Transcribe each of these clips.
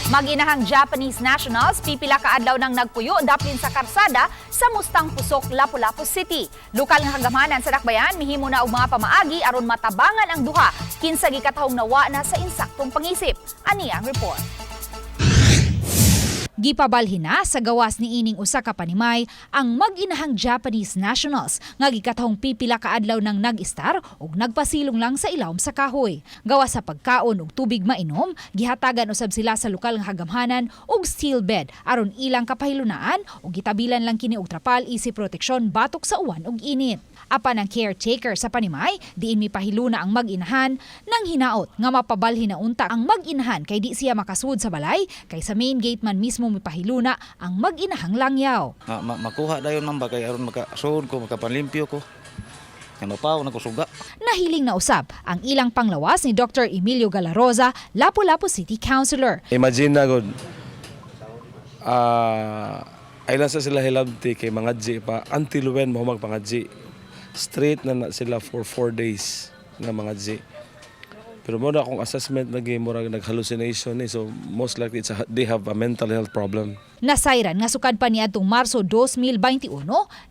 Mag-inahang Japanese nationals pipila ka adlaw nang nagpuyo daplin sa karsada sa Mustang Pusok, Lapu-Lapu City. Lokal nga hagamanan sa Dakbayan mihimo na og mga pamaagi aron matabangan ang duha kinsa gikatahong nawa na sa insaktong pangisip. Ani ang report. Gipabalhin na sa gawas ni ining usa ka panimay ang mag-inahang Japanese nationals nga gikatahong pipila ka adlaw nang nag-istar ug nagpasilong lang sa ilawom sa kahoy. Gawas sa pagkaon ug tubig mainom, gihatagan usab sila sa lokal nga hagamhanan ug steel bed aron ilang kapahilunaan ug gitabilan lang kini og trapal isip proteksyon batok sa uwan ug init. Apan ang caretaker sa panimay, diin mipahiluna ang mag-inahan nang hinaot nga mapabalhin na unta ang mag-inahan kay di siya makasud sa balay kay sa main gate man mismo mipahiluna ang mag-inahang langyaw. Makuha dayon man ba kay aron makasud ko makapanlimpyo ko. Nga mapaw na kusuga. Nahiling na usab ang ilang panglawas ni Dr. Emilio Galaroza, Lapu-Lapu City Councilor. Imagine na gud. Ay nasa sila hilabti kay mga G pa until when mo magpangadji. Straight na sila for 4 days nga mga G. Pero mo na akong assessment murag nag-hallucination so most likely they have a mental health problem. Nasayran nga sukad pa niadtong Marso 2021,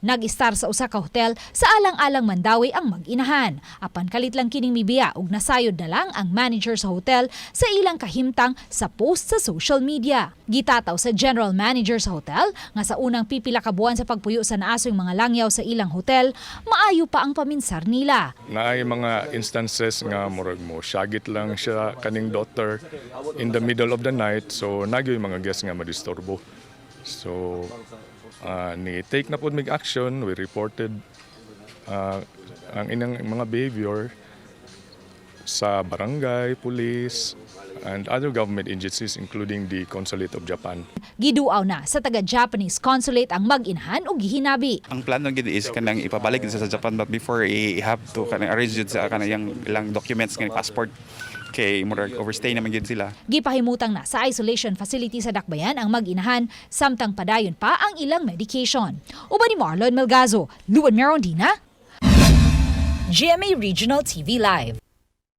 nag-istar sa usa ka hotel sa alang-alang Mandawi ang mag-inahan. Apan kalit lang kining mibiya ug nasayod na lang ang manager sa hotel sa ilang kahimtang sa post sa social media. Gitataw sa general manager sa hotel nga sa unang pipila ka buwan sa pagpuyo sa naasoy mga langyaw sa ilang hotel, maayo pa ang paminsar nila. Naay mga instances nga murag mo syagit lang siya kaning daughter in the middle of the night so nagyoy mga guests nga madisturbo. So, ni-take na po mig action. We reported ang inang mga behavior sa barangay, police, and other government agencies including the Consulate of Japan. Giduaw na sa taga-Japanese consulate ang mag-inahan ug gihinabi. Ang plano gid is kanang ipabalik din sa Japan but before i-have to kanang arrange jud sa kanang ilang documents kanang passport. Kay murag overstay naman gid sila. Gipahimutang na sa isolation facility sa Dakbayan ang mag-inahan samtang padayon pa ang ilang medication. Uban ni Marlon Melgazo, Luan Merondina, GMA Regional TV Live.